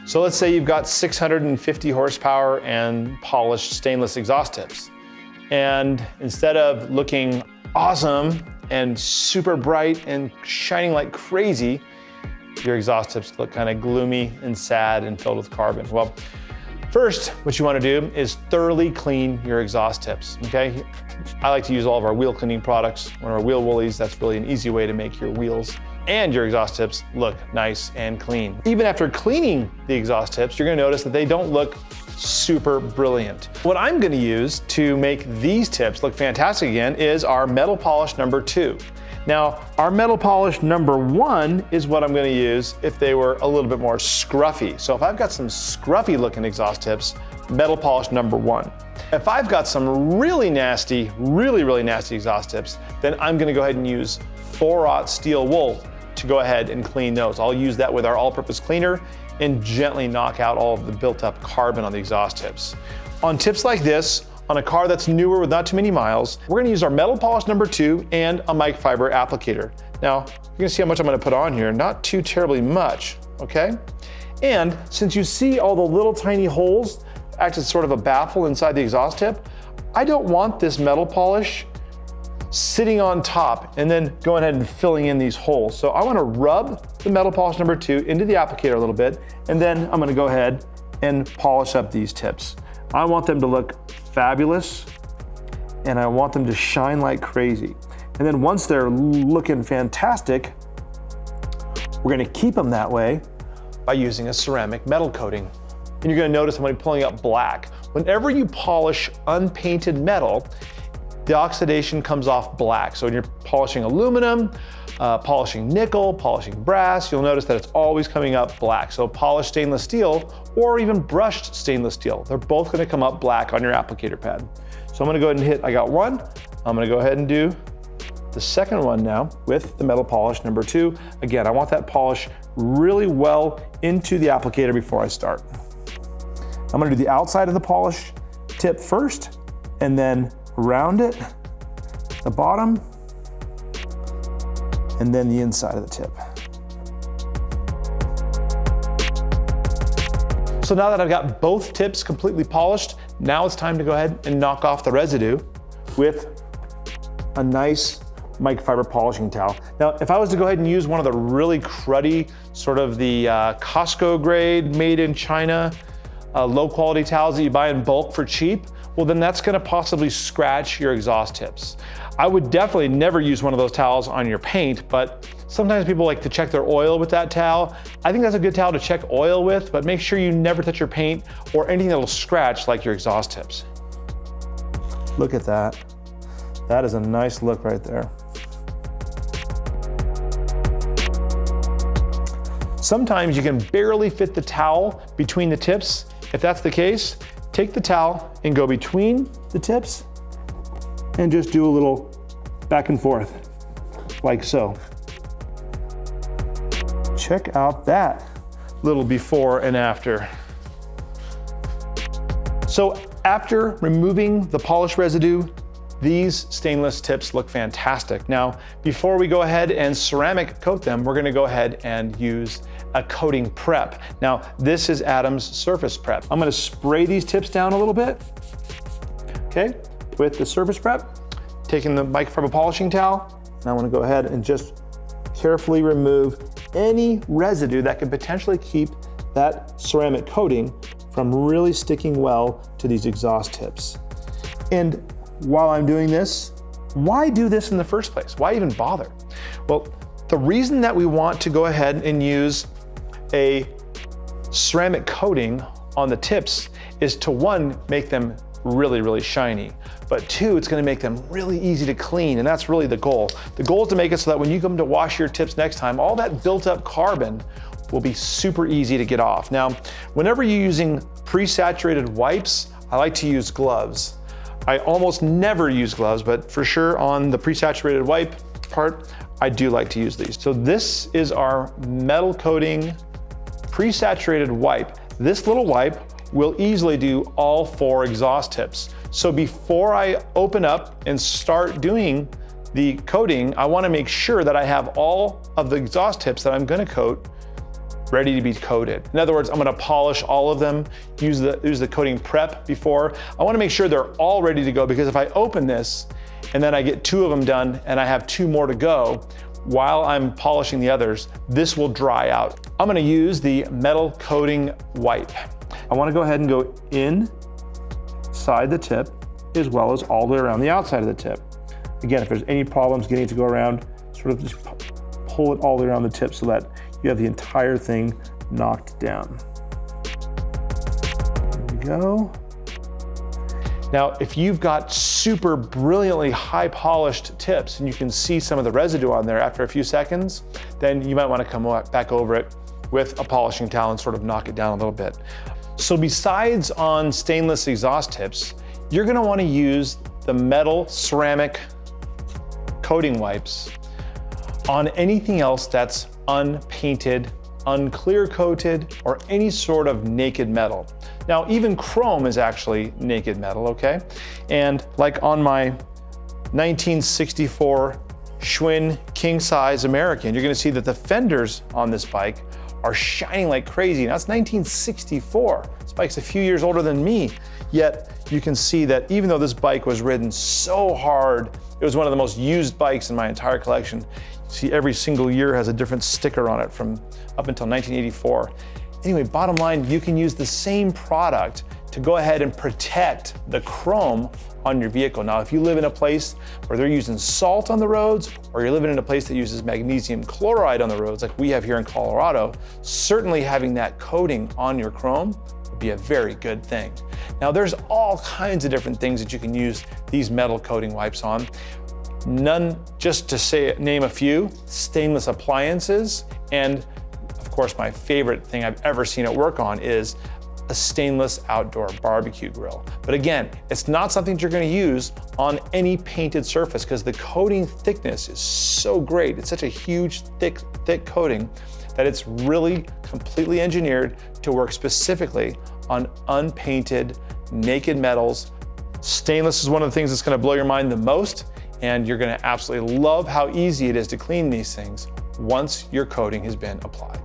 So let's say you've got 650 horsepower and polished stainless exhaust tips. And instead of looking awesome and super bright and shining like crazy, your exhaust tips look kind of gloomy and sad and filled with carbon. Well, first, what you want to do is thoroughly clean your exhaust tips, okay? I like to use all of our wheel cleaning products, one of our wheel woolies. That's really an easy way to make your wheels and your exhaust tips look nice and clean. Even after cleaning the exhaust tips, you're gonna notice that they don't look super brilliant. What I'm gonna use to make these tips look fantastic again is our metal polish number 2. Now, our metal polish number 1 is what I'm gonna use if they were a little bit more scruffy. So if I've got some scruffy looking exhaust tips, metal polish number 1. If I've got some really nasty, really nasty exhaust tips, then I'm gonna go ahead and use 4-aught steel wool to go ahead and clean those. I'll use that with our all-purpose cleaner and gently knock out all of the built-up carbon on the exhaust tips. On tips like this, on a car that's newer with not too many miles, we're gonna use our metal polish number 2 and a microfiber applicator. Now, you're gonna see how much I'm gonna put on here, not too terribly much, okay? And since you see all the little tiny holes act as sort of a baffle inside the exhaust tip, I don't want this metal polish sitting on top and then going ahead and filling in these holes. So I wanna rub the metal polish number 2 into the applicator a little bit, and then I'm gonna go ahead and polish up these tips. I want them to look fabulous, and I want them to shine like crazy. And then once they're looking fantastic, we're gonna keep them that way by using a ceramic metal coating. And you're gonna notice I'm gonna be pulling up black. Whenever you polish unpainted metal, the oxidation comes off black. So when you're polishing aluminum, polishing nickel, polishing brass, you'll notice that it's always coming up black. So polished stainless steel or even brushed stainless steel, they're both gonna come up black on your applicator pad. So I'm gonna go ahead and hit, I got one. I'm gonna go ahead and do the second one now with the metal polish number 2. Again, I want that polish really well into the applicator before I start. I'm gonna do the outside of the polish tip first, and then around it, the bottom, and then the inside of the tip. So now that I've got both tips completely polished, now it's time to go ahead and knock off the residue with a nice microfiber polishing towel. Now, if I was to go ahead and use one of the really cruddy, sort of the Costco grade, made in China, low quality towels that you buy in bulk for cheap, well then that's gonna possibly scratch your exhaust tips. I would definitely never use one of those towels on your paint, but sometimes people like to check their oil with that towel. I think that's a good towel to check oil with, but make sure you never touch your paint or anything that'll scratch like your exhaust tips. Look at that. That is a nice look right there. Sometimes you can barely fit the towel between the tips. If that's the case, take the towel and go between the tips and just do a little back and forth, like so. Check out that little before and after. So after removing the polish residue, these stainless tips look fantastic. Now, before we go ahead and ceramic coat them, we're gonna go ahead and use a coating prep. Now, this is Adams Surface Prep. I'm gonna spray these tips down a little bit, okay, with the surface prep, taking the microfiber polishing towel, and I wanna go ahead and just carefully remove any residue that could potentially keep that ceramic coating from really sticking well to these exhaust tips. And while I'm doing this, why do this in the first place? Why even bother? Well, the reason that we want to go ahead and use a ceramic coating on the tips is to, one, make them really shiny, but two, it's gonna make them really easy to clean, and that's really the goal. The goal is to make it so that when you come to wash your tips next time, all that built up carbon will be super easy to get off. Now, whenever you're using pre-saturated wipes, I like to use gloves. I almost never use gloves, but for sure on the pre-saturated wipe part, I do like to use these. So this is our metal coating pre-saturated wipe. This little wipe will easily do all 4 exhaust tips. So before I open up and start doing the coating, I wanna make sure that I have all of the exhaust tips that I'm gonna coat ready to be coated. In other words, I'm gonna polish all of them, use the coating prep before. I wanna make sure they're all ready to go, because if I open this and then I get 2 of them done and I have 2 more to go, while I'm polishing the others, this will dry out. I'm gonna use the metal coating wipe. I wanna go ahead and go inside the tip as well as all the way around the outside of the tip. Again, if there's any problems getting it to go around, sort of just pull it all the way around the tip so that you have the entire thing knocked down. There we go. Now, if you've got super brilliantly high polished tips and you can see some of the residue on there after a few seconds, then you might want to come back over it with a polishing towel and sort of knock it down a little bit. So besides on stainless exhaust tips, you're going to want to use the metal ceramic coating wipes on anything else that's unpainted, unclear coated, or any sort of naked metal. Now, even chrome is actually naked metal, okay? And like on my 1964 Schwinn King Size American, you're gonna see that the fenders on this bike are shining like crazy. Now, it's 1964. This bike's a few years older than me, yet you can see that even though this bike was ridden so hard, it was one of the most used bikes in my entire collection. You see every single year has a different sticker on it from up until 1984. Anyway, bottom line, you can use the same product to go ahead and protect the chrome on your vehicle. Now, if you live in a place where they're using salt on the roads, or you're living in a place that uses magnesium chloride on the roads, like we have here in Colorado, certainly having that coating on your chrome would be a very good thing. Now, there's all kinds of different things that you can use these metal coating wipes on. None, just to name a few, stainless appliances, and of course, my favorite thing I've ever seen it work on is a stainless outdoor barbecue grill. But again, it's not something that you're gonna use on any painted surface because the coating thickness is so great. It's such a huge, thick coating that it's really completely engineered to work specifically on unpainted, naked metals. Stainless is one of the things that's gonna blow your mind the most, and you're gonna absolutely love how easy it is to clean these things once your coating has been applied.